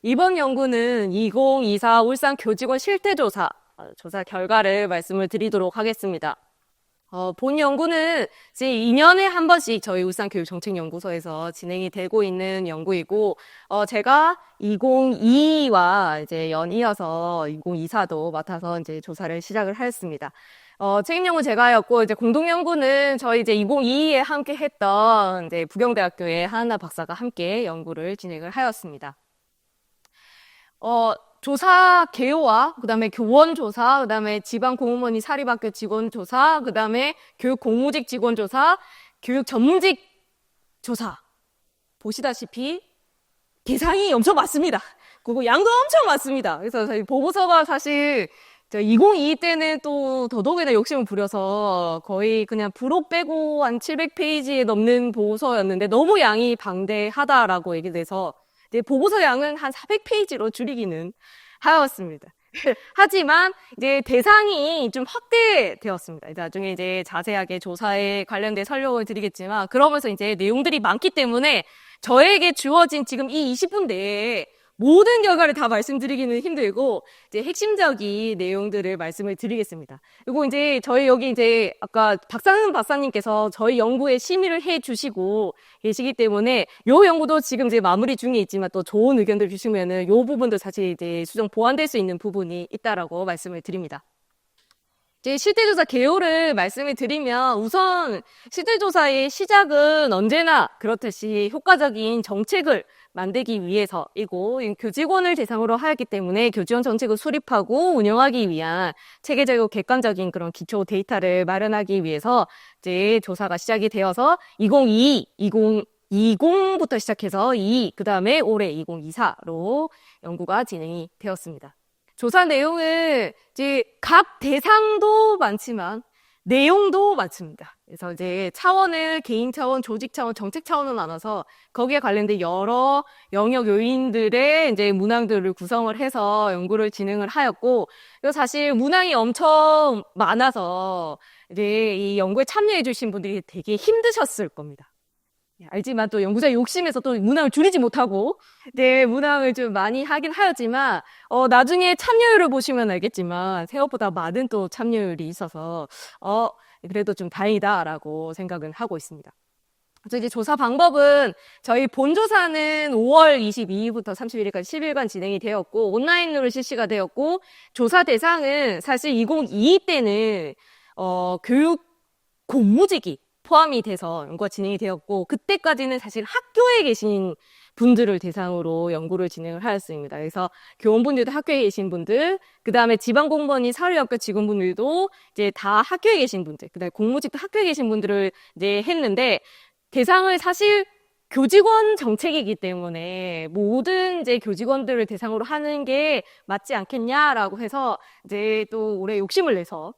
이번 연구는 2024 울산 교직원 실태조사, 조사 결과를 말씀을 드리도록 하겠습니다. 본 연구는 이제 2년에 한 번씩 저희 울산교육정책연구소에서 진행이 되고 있는 연구이고, 제가 2022와 이제 연이어서 2024도 맡아서 이제 조사를 시작을 하였습니다. 책임 연구 제가였고, 이제 공동 연구는 저희 이제 2022에 함께 했던 이제 부경대학교의 하은나 박사가 함께 연구를 진행을 하였습니다. 조사 개요와 그다음에 교원 조사, 그다음에 지방 공무원이 사립학교 직원 조사, 그다음에 교육 공무직 직원 조사, 교육 전문직 조사. 보시다시피 대상이 엄청 많습니다. 그리고 양도 엄청 많습니다. 그래서 저희 보고서가 사실 2022 때는 또 더더욱이나 욕심을 부려서 거의 그냥 부록 빼고 한 700페이지에 넘는 보고서였는데 너무 양이 방대하다라고 얘기돼서 이제 보고서 양은 한 400페이지로 줄이기는 하였습니다. 하지만 이제 대상이 좀 확대되었습니다. 나중에 이제 자세하게 조사에 관련된 설명을 드리겠지만 그러면서 이제 내용들이 많기 때문에 저에게 주어진 지금 이 20분 내에 모든 결과를 다 말씀드리기는 힘들고 이제 핵심적인 내용들을 말씀을 드리겠습니다. 그리고 이제 저희 여기 이제 아까 박상은 박사님께서 저희 연구에 심의를 해 주시고 계시기 때문에 요 연구도 지금 이제 마무리 중에 있지만 또 좋은 의견들 주시면은 요 부분도 사실 이제 수정 보완될 수 있는 부분이 있다라고 말씀을 드립니다. 이제 실태조사 개요를 말씀을 드리면 우선 실태조사의 시작은 언제나 그렇듯이 효과적인 정책을 만들기 위해서이고 교직원을 대상으로 하였기 때문에 교직원 정책을 수립하고 운영하기 위한 체계적이고 객관적인 그런 기초 데이터를 마련하기 위해서 이제 조사가 시작이 되어서 2020부터 시작해서 그 다음에 올해 2024로 연구가 진행이 되었습니다. 조사 내용은 이제 각 대상도 많지만 내용도 많습니다. 그래서 이제 차원을 개인 차원, 조직 차원, 정책 차원으로 나눠서 거기에 관련된 여러 영역 요인들의 이제 문항들을 구성을 해서 연구를 진행을 하였고, 그리고 사실 문항이 엄청 많아서 이제 이 연구에 참여해 주신 분들이 되게 힘드셨을 겁니다. 알지만 또 연구자 욕심에서 또 문항을 줄이지 못하고 문항을 좀 많이 하긴 하였지만 나중에 참여율을 보시면 알겠지만 생각보다 많은 또 참여율이 있어서 그래도 좀 다행이다라고 생각은 하고 있습니다. 그래서 이제 조사 방법은 저희 본조사는 5월 22일부터 31일까지 10일간 진행이 되었고 온라인으로 실시가 되었고 조사 대상은 사실 2022 때는 교육 공무직이 포함이 돼서 연구가 진행이 되었고 그때까지는 사실 학교에 계신 분들을 대상으로 연구를 진행을 하였습니다. 그래서 교원분들도 학교에 계신 분들, 그 다음에 지방공무원이 사립학교 직원분들도 이제 다 학교에 계신 분들, 그 다음에 공무직도 학교에 계신 분들을 이제 했는데 대상을 사실 교직원 정책이기 때문에 모든 이제 교직원들을 대상으로 하는 게 맞지 않겠냐라고 해서 이제 또 올해 욕심을 내서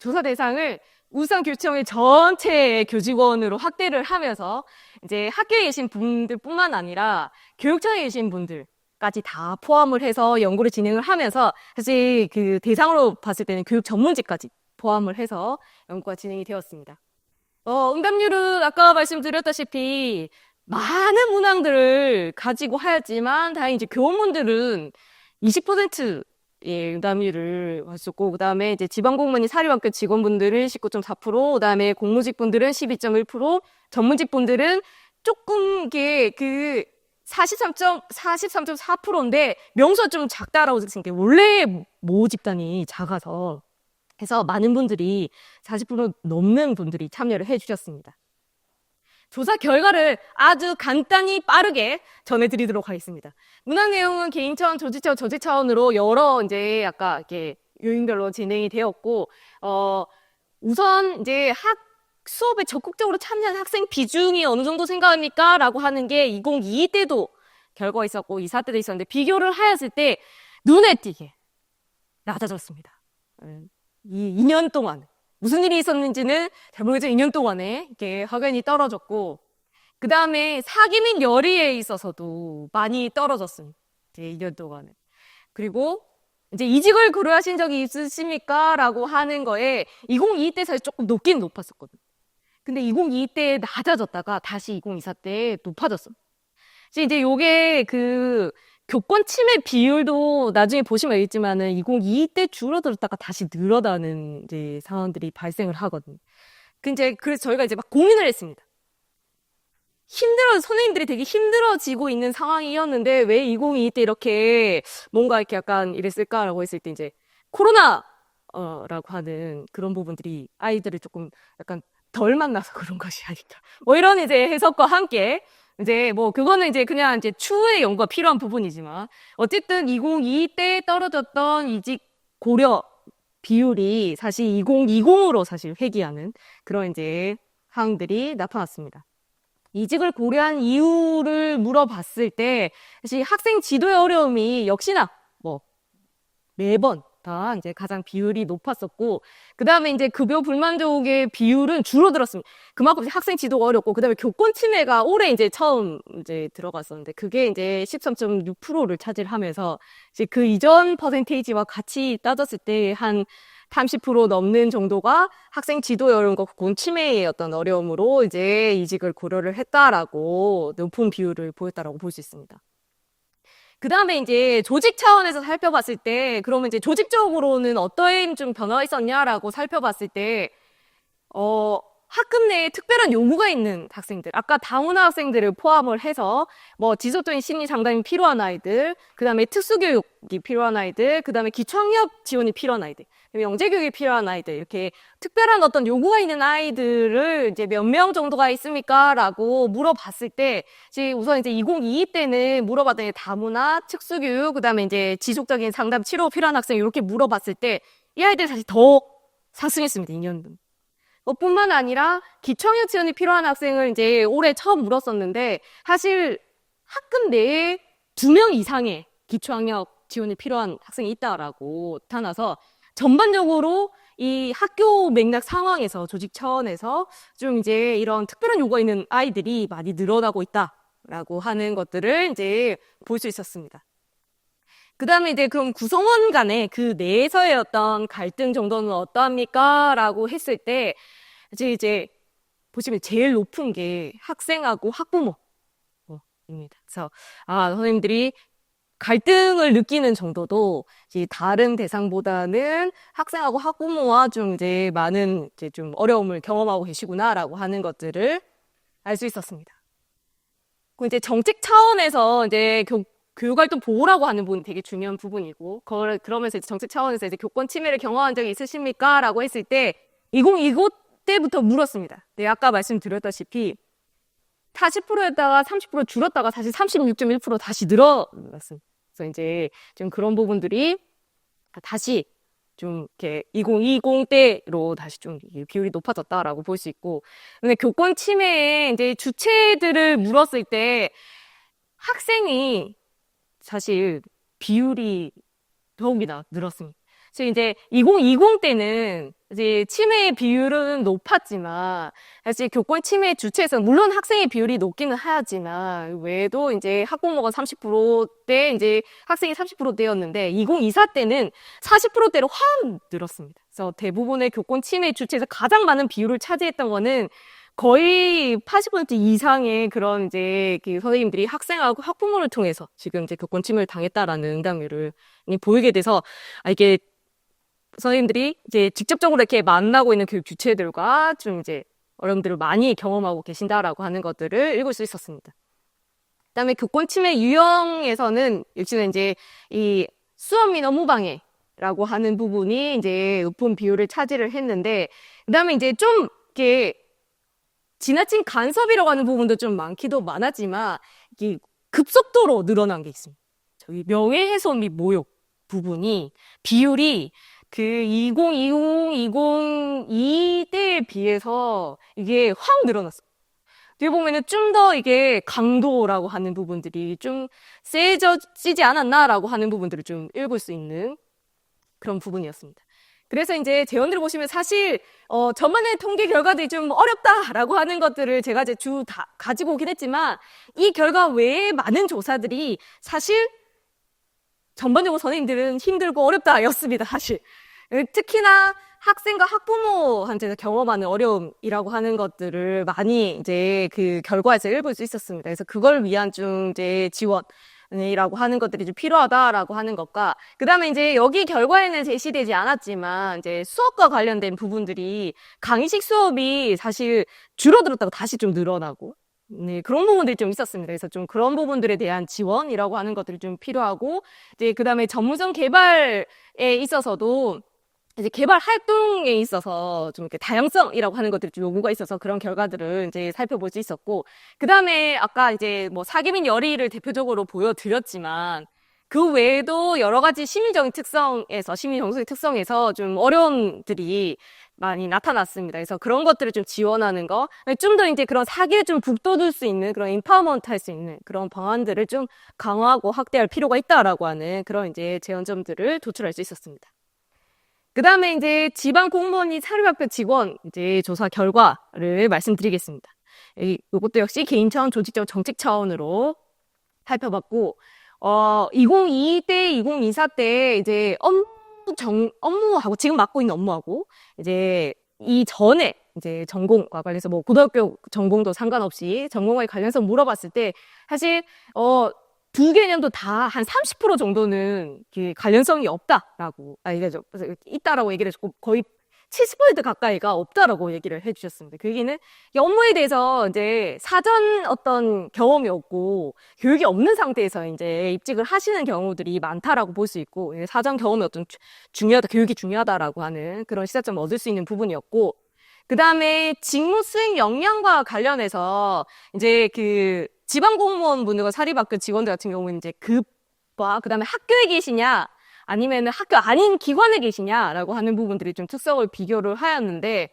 조사 대상을 울산교육청의 전체 교직원으로 확대를 하면서 이제 학교에 계신 분들뿐만 아니라 교육청에 계신 분들까지 다 포함을 해서 연구를 진행을 하면서 사실 그 대상으로 봤을 때는 교육 전문직까지 포함을 해서 연구가 진행이 되었습니다. 응답률은 아까 말씀드렸다시피 많은 문항들을 가지고 하였지만 다행히 이제 교원분들은 20% 예, 응답률을 왔었고, 그 다음에 이제 지방공무원이 사립학교 직원분들은 19.4%, 그 다음에 공무직분들은 12.1%, 전문직분들은 조금 이게 43.4%인데 명수가 좀 작다라고 생각해요. 원래 모집단이 작아서. 해서 많은 분들이 40% 넘는 분들이 참여를 해주셨습니다. 조사 결과를 아주 간단히 빠르게 전해드리도록 하겠습니다. 문항 내용은 개인 차원, 조직 차원, 조직 차원으로 여러 이제 아까 이렇게 요인별로 진행이 되었고, 우선 이제 수업에 적극적으로 참여한 학생 비중이 어느 정도 생각합니까? 라고 하는 게 2022 때도 결과가 있었고, 24 때도 있었는데, 비교를 하였을 때 눈에 띄게 낮아졌습니다. 이 2년 동안. 무슨 일이 있었는지는 잘 모르겠지만 2년 동안에 이렇게 확연히 떨어졌고 그 다음에 사기 및 열의에 있어서도 많이 떨어졌습니다. 이제 2년 동안에. 그리고 이제 이직을 고려하신 적이 있으십니까? 라고 하는 거에 2022 때 사실 조금 높긴 높았었거든요. 근데 2022 때 낮아졌다가 다시 2024 때 높아졌어요. 이제 요게 교권 침해 비율도 나중에 보시면 알겠지만은 2022 때 줄어들었다가 다시 늘어나는 이제 상황들이 발생을 하거든요. 그래서 저희가 이제 막 고민을 했습니다. 선생님들이 되게 힘들어지고 있는 상황이었는데 왜 2022 때 이렇게 뭔가 이렇게 약간 이랬을까라고 했을 때 이제 라고 하는 그런 부분들이 아이들을 조금 약간 덜 만나서 그런 것이 아닐까. 뭐 이런 이제 해석과 함께 이제 뭐 그거는 이제 그냥 이제 추후의 연구가 필요한 부분이지만 어쨌든 2022 때 떨어졌던 이직 고려 비율이 사실 2020으로 사실 회귀하는 그런 이제 상황들이 나타났습니다. 이직을 고려한 이유를 물어봤을 때 사실 학생 지도의 어려움이 역시나 뭐 매번 다 이제 가장 비율이 높았었고, 그 다음에 이제 급여 불만족의 비율은 줄어들었습니다. 그만큼 이제 학생 지도가 어렵고, 그 다음에 교권 침해가 올해 이제 처음 이제 들어갔었는데, 그게 이제 13.6%를 차지하면서, 이제 그 이전 퍼센테이지와 같이 따졌을 때 한 30% 넘는 정도가 학생 지도의 어려움과 교권 침해의 어떤 어려움으로 이제 이직을 고려를 했다라고 높은 비율을 보였다라고 볼 수 있습니다. 그 다음에 이제 조직 차원에서 살펴봤을 때, 그러면 이제 조직적으로는 어떠한 좀 변화가 있었냐라고 살펴봤을 때, 학급 내에 특별한 요구가 있는 학생들, 아까 다문화 학생들을 포함을 해서, 뭐, 지속적인 심리 상담이 필요한 아이들, 그 다음에 특수교육이 필요한 아이들, 그 다음에 기초학력 지원이 필요한 아이들, 영재교육이 필요한 아이들, 이렇게 특별한 어떤 요구가 있는 아이들을 이제 몇 명 정도가 있습니까? 라고 물어봤을 때, 우선 이제 2022 때는 물어봤더니 다문화, 특수교육, 그 다음에 이제 지속적인 상담 치료 필요한 학생, 이렇게 물어봤을 때, 이 아이들이 사실 더 상승했습니다, 2년도. 뿐만 아니라 기초학력 지원이 필요한 학생을 이제 올해 처음 물었었는데 사실 학급 내에 2명 이상의 기초학력 지원이 필요한 학생이 있다라고 나타나서 전반적으로 이 학교 맥락 상황에서 조직 차원에서 좀 이제 이런 특별한 요구가 있는 아이들이 많이 늘어나고 있다라고 하는 것들을 이제 볼 수 있었습니다. 그 다음에 이제 그럼 구성원 간의 그 내에서의 어떤 갈등 정도는 어떠합니까? 라고 했을 때, 이제 보시면 제일 높은 게 학생하고 학부모입니다. 그래서, 선생님들이 갈등을 느끼는 정도도 이제 다른 대상보다는 학생하고 학부모와 좀 이제 많은 이제 좀 어려움을 경험하고 계시구나라고 하는 것들을 알 수 있었습니다. 그 이제 정책 차원에서 이제 교육활동 보호라고 하는 부분이 되게 중요한 부분이고, 그러면서 이제 정책 차원에서 이제 교권 침해를 경험한 적이 있으십니까? 라고 했을 때, 2020 때부터 물었습니다. 네, 아까 말씀드렸다시피, 40%였다가 30% 줄었다가 다시 36.1% 다시 늘어났습니다. 그래서 이제 좀 그런 부분들이 다시 좀 이렇게 2020 때로 다시 좀 비율이 높아졌다라고 볼 수 있고, 근데 교권 침해의 이제 주체들을 물었을 때, 학생이 사실 비율이 더욱이나 늘었습니다. 그래서 이제 2020 때는 이제 침해 비율은 높았지만 사실 교권 침해 주체에서는 물론 학생의 비율이 높기는 하지만 외에도 이제 학부모가 30%대 이제 학생이 30%대였는데 2024 때는 40%대로 확 늘었습니다. 그래서 대부분의 교권 침해 주체에서 가장 많은 비율을 차지했던 거는 거의 80% 이상의 그런 이제 그 선생님들이 학생하고 학부모를 통해서 지금 이제 교권 침해를 당했다라는 응답률을 보이게 돼서 이게 선생님들이 이제 직접적으로 이렇게 만나고 있는 교육 주체들과 좀 이제 어려움들을 많이 경험하고 계신다라고 하는 것들을 읽을 수 있었습니다. 그다음에 교권 침해 유형에서는 역시나 이제 이 수업 및 업무 방해라고 하는 부분이 이제 높은 비율을 차지를 했는데, 그다음에 이제 좀 이렇게 지나친 간섭이라고 하는 부분도 좀 많기도 많았지만 이게 급속도로 늘어난 게 있습니다. 저희 명예훼손 및 모욕 부분이 비율이 그 2020, 2022때에 비해서 이게 확 늘어났어요. 뒤에 보면은 좀 더 이게 강도라고 하는 부분들이 좀 세지지 않았나라고 하는 부분들을 좀 읽을 수 있는 그런 부분이었습니다. 그래서 이제 재원들을 보시면 사실 저만의 통계 결과들이 좀 어렵다라고 하는 것들을 제가 이제 다 가지고 오긴 했지만 이 결과 외에 많은 조사들이 사실 전반적으로 선생님들은 힘들고 어렵다였습니다. 사실 특히나 학생과 학부모한테서 경험하는 어려움이라고 하는 것들을 많이 이제 그 결과에서 읽을 수 있었습니다. 그래서 그걸 위한 좀 이제 지원 이라고 하는 것들이 좀 필요하다라고 하는 것과, 그 다음에 이제 여기 결과에는 제시되지 않았지만, 이제 수업과 관련된 부분들이 강의식 수업이 사실 줄어들었다고 다시 좀 늘어나고, 네, 그런 부분들이 좀 있었습니다. 그래서 좀 그런 부분들에 대한 지원이라고 하는 것들이 좀 필요하고, 이제 그 다음에 전문성 개발에 있어서도 이제 개발 활동에 있어서 좀 이렇게 다양성이라고 하는 것들이 좀 요구가 있어서 그런 결과들을 이제 살펴볼 수 있었고, 그 다음에 아까 이제 뭐 사계민 열의를 대표적으로 보여드렸지만, 그 외에도 여러 가지 심리적인 특성에서, 심리 정서의 특성에서 좀 어려움들이 많이 나타났습니다. 그래서 그런 것들을 좀 지원하는 거, 좀 더 이제 그런 사기를 좀 북돋을 수 있는 그런 인파워먼트 할 수 있는 그런 방안들을 좀 강화하고 확대할 필요가 있다라고 하는 그런 이제 제언점들을 도출할 수 있었습니다. 그 다음에 이제 지방 공무원이 사립학교 직원 이제 조사 결과를 말씀드리겠습니다. 이것도 역시 개인 차원, 조직적 정책 차원으로 살펴봤고, 2022 때, 2024 때 이제 업무하고 지금 맡고 있는 업무하고 이제 이전에 이제 전공과 관련해서 뭐 고등학교 전공도 상관없이 전공과에 관련해서 물어봤을 때 사실 두 개념도 다 한 30% 정도는 관련성이 없다라고, 있다라고 얘기를 해줬고, 거의 70% 가까이가 없다라고 얘기를 해주셨습니다. 그 얘기는 업무에 대해서 이제 사전 어떤 경험이 없고 교육이 없는 상태에서 이제 입직을 하시는 경우들이 많다라고 볼 수 있고, 사전 경험이 어떤 교육이 중요하다라고 하는 그런 시사점을 얻을 수 있는 부분이었고, 그 다음에 직무 수행 역량과 관련해서 이제 그 지방 공무원 분들과 사립학교 직원들 같은 경우는 이제 급과 그 다음에 학교에 계시냐 아니면 학교 아닌 기관에 계시냐라고 하는 부분들이 좀 특성을 비교를 하였는데,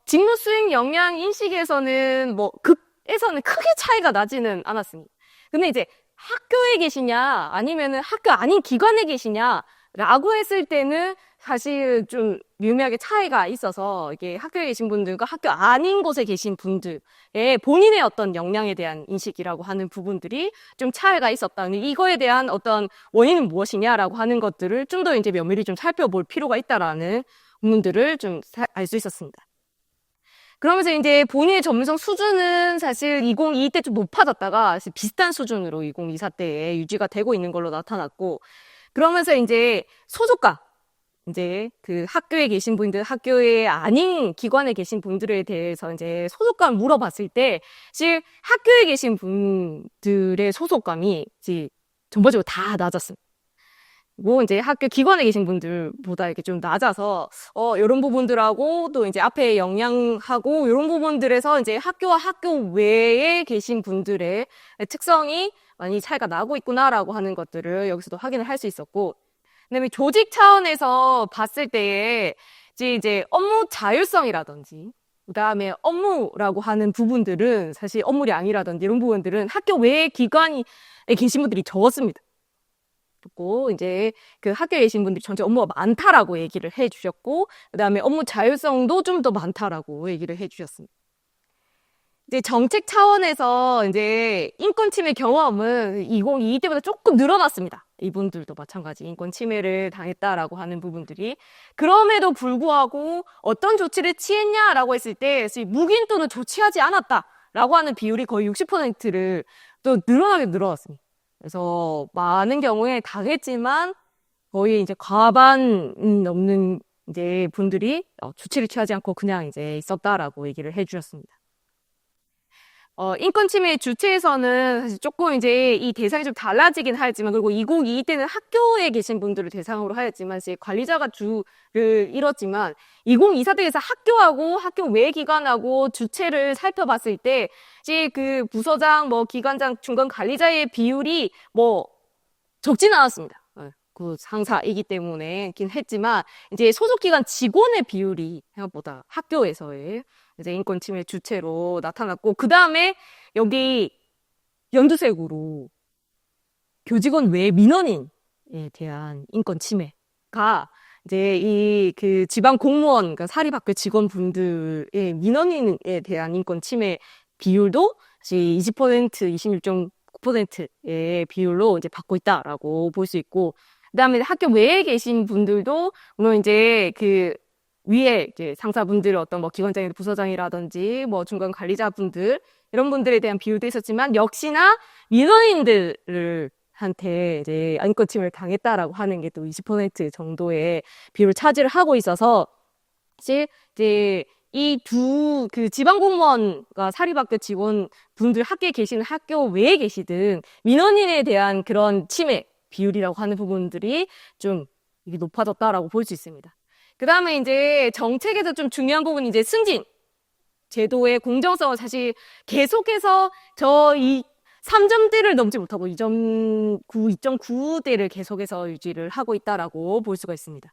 직무 수행 역량 인식에서는 뭐 급에서는 크게 차이가 나지는 않았습니다. 근데 이제 학교에 계시냐 아니면 학교 아닌 기관에 계시냐라고 했을 때는 사실 좀 미묘하게 차이가 있어서, 이게 학교에 계신 분들과 학교 아닌 곳에 계신 분들의 본인의 어떤 역량에 대한 인식이라고 하는 부분들이 좀 차이가 있었다. 이거에 대한 어떤 원인은 무엇이냐라고 하는 것들을 좀 더 이제 면밀히 좀 살펴볼 필요가 있다라는 부분들을 좀 알 수 있었습니다. 그러면서 이제 본인의 전문성 수준은 사실 2022 때 좀 높아졌다가 비슷한 수준으로 2024 때에 유지가 되고 있는 걸로 나타났고, 그러면서 이제 소속감, 이제 그 학교에 계신 분들, 학교에 아닌 기관에 계신 분들에 대해서 이제 소속감 물어봤을 때, 사실 학교에 계신 분들의 소속감이 이제 전반적으로 다 낮았습니다. 뭐 이제 학교 기관에 계신 분들보다 이렇게 좀 낮아서 이런 부분들하고 또 이제 앞에 역량하고 이런 부분들에서 이제 학교와 학교 외에 계신 분들의 특성이 많이 차이가 나고 있구나라고 하는 것들을 여기서도 확인을 할 수 있었고, 그다음에 조직 차원에서 봤을 때에 이제 업무 자율성이라든지, 그다음에 업무라고 하는 부분들은 사실 업무량이라든지 이런 부분들은 학교 외의 기관에 계신 분들이 적었습니다. 그리고 이제 그 학교에 계신 분들이 전체 업무가 많다라고 얘기를 해주셨고, 그다음에 업무 자율성도 좀 더 많다라고 얘기를 해주셨습니다. 이제 정책 차원에서 이제 인권 침해 경험은 2022 때보다 조금 늘어났습니다. 이분들도 마찬가지 인권 침해를 당했다라고 하는 부분들이. 그럼에도 불구하고 어떤 조치를 취했냐라고 했을 때 묵인 또는 조치하지 않았다라고 하는 비율이 거의 60%를 또 늘어났습니다. 그래서 많은 경우에 당했지만 거의 이제 과반 넘는 이제 분들이 조치를 취하지 않고 그냥 이제 있었다라고 얘기를 해주셨습니다. 인권 침해 주체에서는 사실 조금 이제 이 대상이 좀 달라지긴 하였지만, 그리고 2022 때는 학교에 계신 분들을 대상으로 하였지만, 이제 관리자가 주를 이뤘지만, 2024 때에서 학교하고 학교 외 기관하고 주체를 살펴봤을 때, 이제 그 부서장, 뭐 기관장, 중간 관리자의 비율이 뭐 적지는 않았습니다. 그 상사이기 때문에긴 했지만, 이제 소속기관 직원의 비율이 생각보다 학교에서의 이제 인권 침해 주체로 나타났고, 그 다음에 여기 연두색으로 교직원 외 민원인에 대한 인권 침해가 이제 이 그 지방 공무원, 그러니까 사립학교 직원분들의 민원인에 대한 인권 침해 비율도 20%, 26.9%의 비율로 이제 받고 있다라고 볼 수 있고, 그 다음에 학교 외에 계신 분들도, 물론 이제 위에 이제 상사분들 어떤 뭐 기관장이나 부서장이라든지 뭐 중간 관리자분들 이런 분들에 대한 비율도 있었지만 역시나 민원인들을 한테 이제 인권침해를 당했다라고 하는 게 또 20% 정도의 비율을 차지를 하고 있어서 사실 이제 이 그 지방공무원과 사립학교 직원분들 학교에 계시는 학교 외에 계시든 민원인에 대한 그런 침해 비율이라고 하는 부분들이 좀 이게 높아졌다라고 볼 수 있습니다. 그 다음에 이제 정책에서 좀 중요한 부분이 이제 승진 제도의 공정성을 사실 계속해서 이 3점대를 넘지 못하고 2.9대를 계속해서 유지를 하고 있다라고 볼 수가 있습니다.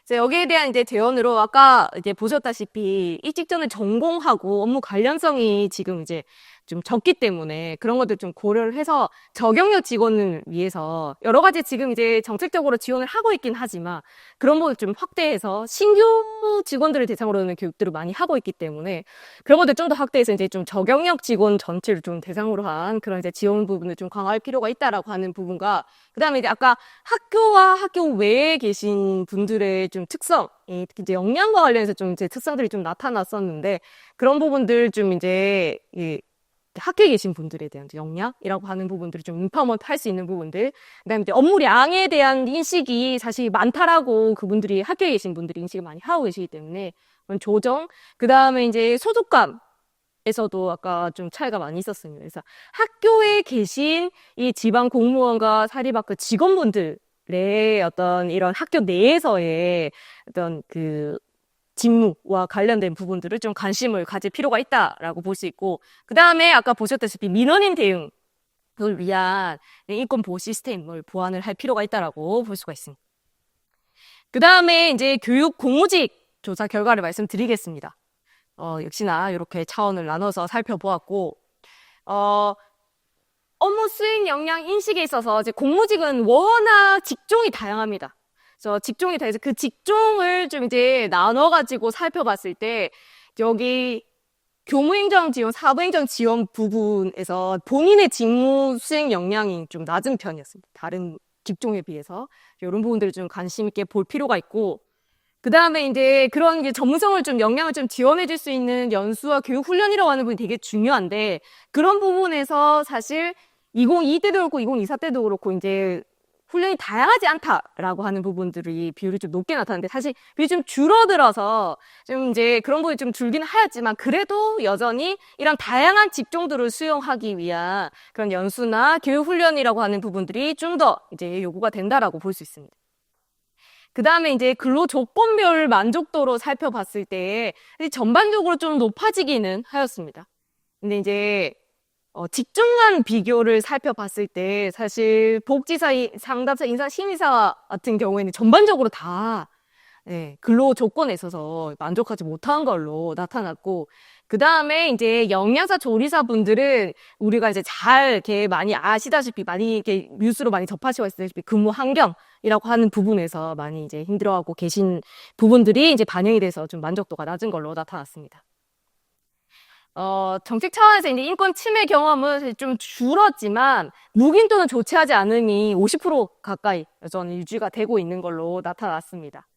여기에 대한 이제 대언으로 아까 이제 보셨다시피 이 직전에 전공하고 업무 관련성이 지금 이제 좀 적기 때문에 그런 것들 좀 고려를 해서 저경력 직원을 위해서 여러 가지 지금 이제 정책적으로 지원을 하고 있긴 하지만 그런 부분을 좀 확대해서 신규 직원들을 대상으로는 교육들을 많이 하고 있기 때문에 그런 것들 좀 더 확대해서 이제 좀 저경력 직원 전체를 좀 대상으로 한 그런 이제 지원 부분을 좀 강화할 필요가 있다라고 하는 부분과 그다음에 이제 아까 학교와 학교 외에 계신 분들의 좀 특성, 특히 이제 역량과 관련해서 좀 이제 특성들이 좀 나타났었는데 그런 부분들 좀 이제 학교에 계신 분들에 대한 역량이라고 하는 부분들을 좀 인파먼트 할 수 있는 부분들, 그다음에 이제 업무량에 대한 인식이 사실 많다라고 그분들이 학교에 계신 분들이 인식을 많이 하고 계시기 때문에 그런 조정, 그다음에 이제 소속감에서도 아까 좀 차이가 많이 있었습니다. 그래서 학교에 계신 이 지방 공무원과 사립학교 직원분들의 어떤 이런 학교 내에서의 어떤 그 직무와 관련된 부분들을 좀 관심을 가질 필요가 있다라고 볼 수 있고, 그 다음에 아까 보셨다시피 민원인 대응을 위한 인권 보호 시스템을 보완을 할 필요가 있다라고 볼 수가 있습니다. 그 다음에 이제 교육 공무직 조사 결과를 말씀드리겠습니다. 역시나 이렇게 차원을 나눠서 살펴보았고, 업무 수행 역량 인식에 있어서 이제 공무직은 워낙 직종이 다양합니다. 그래서 직종이 다해서 그 직종을 좀 이제 나눠가지고 살펴봤을 때 여기 교무행정 지원, 사무행정 지원 부분에서 본인의 직무 수행 역량이 좀 낮은 편이었습니다. 다른 직종에 비해서 이런 부분들을 좀 관심 있게 볼 필요가 있고, 그 다음에 이제 그런 게 전문성을 좀 역량을 좀 지원해줄 수 있는 연수와 교육 훈련이라고 하는 부분이 되게 중요한데 그런 부분에서 사실 2022 때도 그렇고 2024 때도 그렇고 이제 훈련이 다양하지 않다라고 하는 부분들이 비율이 좀 높게 나타나는데 사실 비율이 좀 줄어들어서 좀 이제 그런 부분이 좀 줄긴 하였지만 그래도 여전히 이런 다양한 직종들을 수용하기 위한 그런 연수나 교육 훈련이라고 하는 부분들이 좀 더 이제 요구가 된다라고 볼 수 있습니다. 그 다음에 이제 근로 조건별 만족도로 살펴봤을 때 전반적으로 좀 높아지기는 하였습니다. 근데 이제 직종 간 비교를 살펴봤을 때 사실 복지사, 상담사, 인사, 심의사 같은 경우에는 전반적으로 다 근로 조건에 있어서 만족하지 못한 걸로 나타났고, 그 다음에 이제 영양사, 조리사 분들은 우리가 이제 잘 이렇게 많이 아시다시피 많이 이렇게 뉴스로 많이 접하시다시피 근무 환경이라고 하는 부분에서 많이 이제 힘들어하고 계신 부분들이 이제 반영이 돼서 좀 만족도가 낮은 걸로 나타났습니다. 정책 차원에서 이제 인권 침해 경험은 좀 줄었지만 묵인도는 조치하지 않으니 50% 가까이 여전히 유지가 되고 있는 걸로 나타났습니다.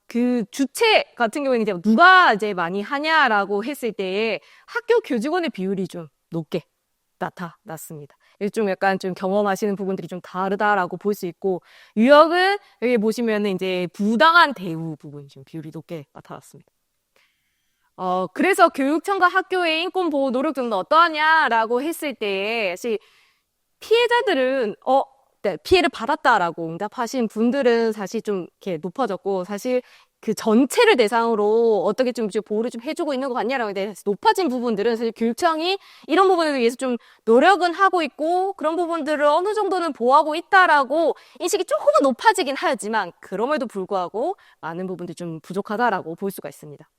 그 주체 같은 경우에는 이제 누가 이제 많이 하냐라고 했을 때에 학교 교직원의 비율이 좀 높게 나타났습니다. 좀 약간 좀 경험하시는 부분들이 좀 다르다라고 볼 수 있고, 유역은 여기 보시면은 이제 부당한 대우 부분이 좀 비율이 높게 나타났습니다. 그래서 교육청과 학교의 인권보호 노력들은 어떠하냐라고 했을 때, 사실 피해자들은, 네, 피해를 받았다라고 응답하신 분들은 사실 좀 이렇게 높아졌고, 사실 그 전체를 대상으로 어떻게 좀 보호를 좀 해주고 있는 것 같냐라고 했는데, 높아진 부분들은 사실 교육청이 이런 부분에 위해서 좀 노력은 하고 있고, 그런 부분들을 어느 정도는 보호하고 있다라고 인식이 조금은 높아지긴 하였지만, 그럼에도 불구하고 많은 부분들이 좀 부족하다라고 볼 수가 있습니다.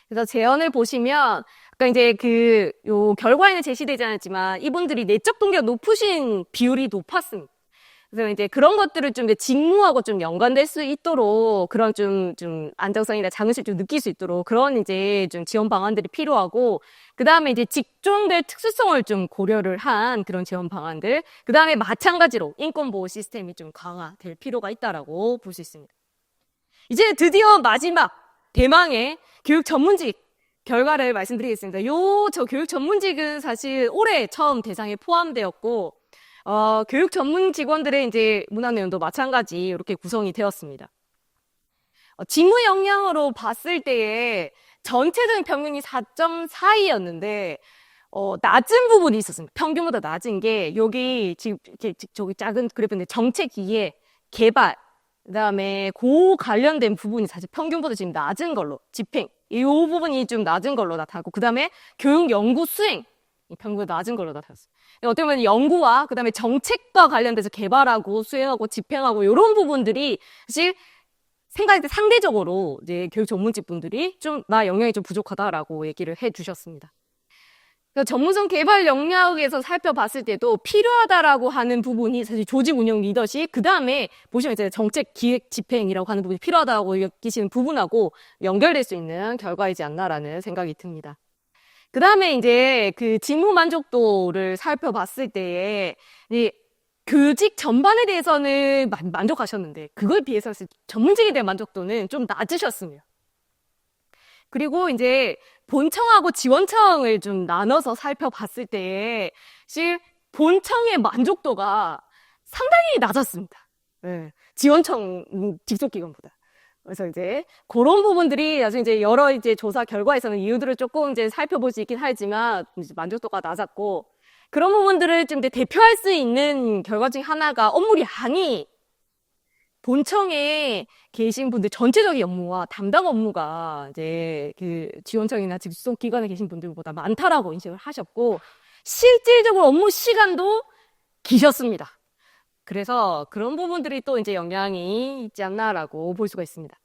그래서 재연을 보시면, 아까 이제 요 결과에는 제시되지 않았지만, 이분들이 내적 동기가 높으신 비율이 높았습니다. 그래서 이제 그런 것들을 좀 이제 직무하고 좀 연관될 수 있도록, 그런 좀 안정성이나 자긍심을 좀 느낄 수 있도록, 그런 이제 좀 지원 방안들이 필요하고, 그 다음에 이제 직종별 특수성을 좀 고려를 한 그런 지원 방안들, 그 다음에 마찬가지로 인권보호 시스템이 좀 강화될 필요가 있다라고 볼 수 있습니다. 이제 드디어 마지막 대망의 교육 전문직 결과를 말씀드리겠습니다. 저 교육 전문직은 사실 올해 처음 대상에 포함되었고, 교육 전문 직원들의 이제 문화 내용도 마찬가지 이렇게 구성이 되었습니다. 직무 역량으로 봤을 때에 전체적인 평균이 4.42였는데, 낮은 부분이 있었습니다. 평균보다 낮은 게, 여기 지금 이렇게 저기 작은 그래프인데 정책 이해, 개발, 그다음에 관련된 부분이 사실 평균보다 지금 낮은 걸로, 집행, 이 부분이 좀 낮은 걸로 나타나고, 그다음에 교육 연구 수행, 이 평균보다 낮은 걸로 나타났어요. 어떻게 보면 연구와 그다음에 정책과 관련돼서 개발하고 수행하고 집행하고 이런 부분들이 사실 생각할 때 상대적으로 이제 교육 전문직 분들이 좀 나 영향이 좀 부족하다라고 얘기를 해 주셨습니다. 전문성 개발 역량에서 살펴봤을 때도 필요하다라고 하는 부분이 사실 조직 운영 리더십, 그 다음에 보시면 이제 정책 기획 집행이라고 하는 부분이 필요하다고 여기시는 부분하고 연결될 수 있는 결과이지 않나라는 생각이 듭니다. 그 다음에 이제 그 직무 만족도를 살펴봤을 때에 이 교직 전반에 대해서는 만족하셨는데 그거에 비해서 전문직에 대한 만족도는 좀 낮으셨습니다. 그리고 이제 본청하고 지원청을 좀 나눠서 살펴봤을 때에 사실 본청의 만족도가 상당히 낮았습니다. 네, 지원청 직속기관보다. 그래서 이제 그런 부분들이 나중에 이제 여러 이제 조사 결과에서는 이유들을 조금 이제 살펴볼 수 있긴 하지만 이제 만족도가 낮았고 그런 부분들을 좀 이제 대표할 수 있는 결과 중에 하나가 업무량이 본청에 계신 분들 전체적인 업무와 담당 업무가 이제 그 지원청이나 직속 기관에 계신 분들보다 많다라고 인식을 하셨고 실질적으로 업무 시간도 기셨습니다. 그래서 그런 부분들이 또 이제 영향이 있지 않나라고 볼 수가 있습니다.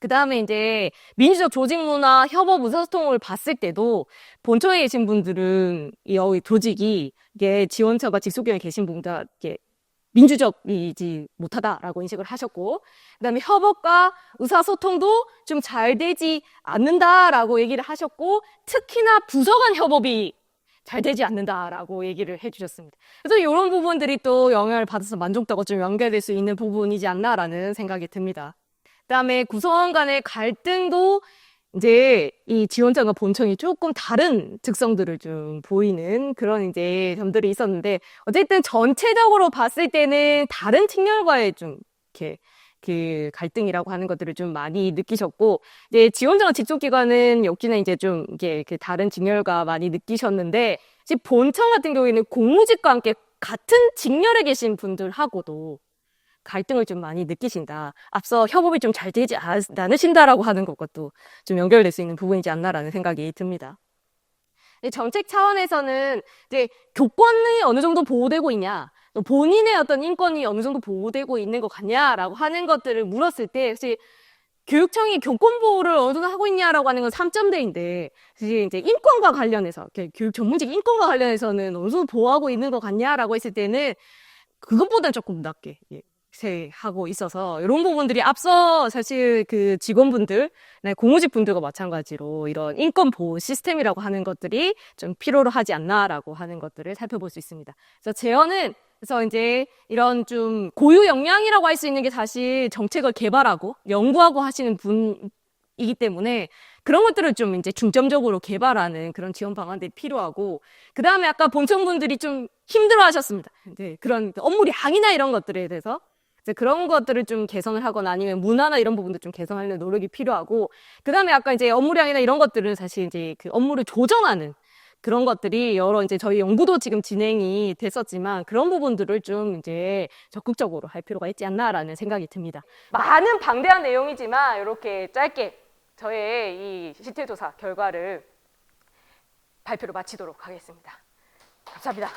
그 다음에 이제 민주적 조직 문화, 협업, 의사소통을 봤을 때도 본청에 계신 분들은 이 조직이 이게 지원처가 직속기관에 계신 분보다 이게 민주적이지 못하다라고 인식을 하셨고, 그 다음에 협업과 의사소통도 좀 잘 되지 않는다라고 얘기를 하셨고, 특히나 부서 간 협업이 잘 되지 않는다라고 얘기를 해주셨습니다. 그래서 이런 부분들이 또 영향을 받아서 만족도가 좀 연결될 수 있는 부분이지 않나라는 생각이 듭니다. 그 다음에 구성원 간의 갈등도 이제 이 지원청과 본청이 조금 다른 특성들을 좀 보이는 그런 이제 점들이 있었는데 어쨌든 전체적으로 봤을 때는 다른 측면과의 좀 이렇게 그 갈등이라고 하는 것들을 좀 많이 느끼셨고 이제 지원청과 직속기관은 역시나 이제 좀 이게 그 다른 직렬과 많이 느끼셨는데 지금 본청 같은 경우에는 공무직과 함께 같은 직렬에 계신 분들하고도 갈등을 좀 많이 느끼신다. 앞서 협업이 좀 잘 되지 않으신다라고 하는 것과 또 좀 연결될 수 있는 부분이지 않나라는 생각이 듭니다. 정책 차원에서는 이제 교권이 어느 정도 보호되고 있냐, 또 본인의 어떤 인권이 어느 정도 보호되고 있는 것 같냐라고 하는 것들을 물었을 때 사실 교육청이 교권 보호를 어느 정도 하고 있냐라고 하는 건 3점대인데 사실 이제 인권과 관련해서 교육 전문직 인권과 관련해서는 어느 정도 보호하고 있는 것 같냐라고 했을 때는 그것보다는 조금 낮게 하고 있어서 이런 부분들이 앞서 사실 그 직원분들, 공무직 분들과 마찬가지로 이런 인권 보호 시스템이라고 하는 것들이 좀 필요로 하지 않나라고 하는 것들을 살펴볼 수 있습니다. 그래서 제어는 그래서 이제 이런 좀 고유 역량이라고 할 수 있는 게 사실 정책을 개발하고 연구하고 하시는 분이기 때문에 그런 것들을 좀 이제 중점적으로 개발하는 그런 지원 방안들이 필요하고 그 다음에 아까 본청분들이 좀 힘들어 하셨습니다. 이제 그런 업무량이나 이런 것들에 대해서 그런 것들을 좀 개선을 하거나 아니면 문화나 이런 부분도 좀 개선하는 노력이 필요하고 그 다음에 아까 이제 업무량이나 이런 것들은 사실 이제 그 업무를 조정하는 그런 것들이 여러 이제 저희 연구도 지금 진행이 됐었지만 그런 부분들을 좀 이제 적극적으로 할 필요가 있지 않나라는 생각이 듭니다. 많은 방대한 내용이지만 이렇게 짧게 저의 이 실태조사 결과를 발표를 마치도록 하겠습니다. 감사합니다.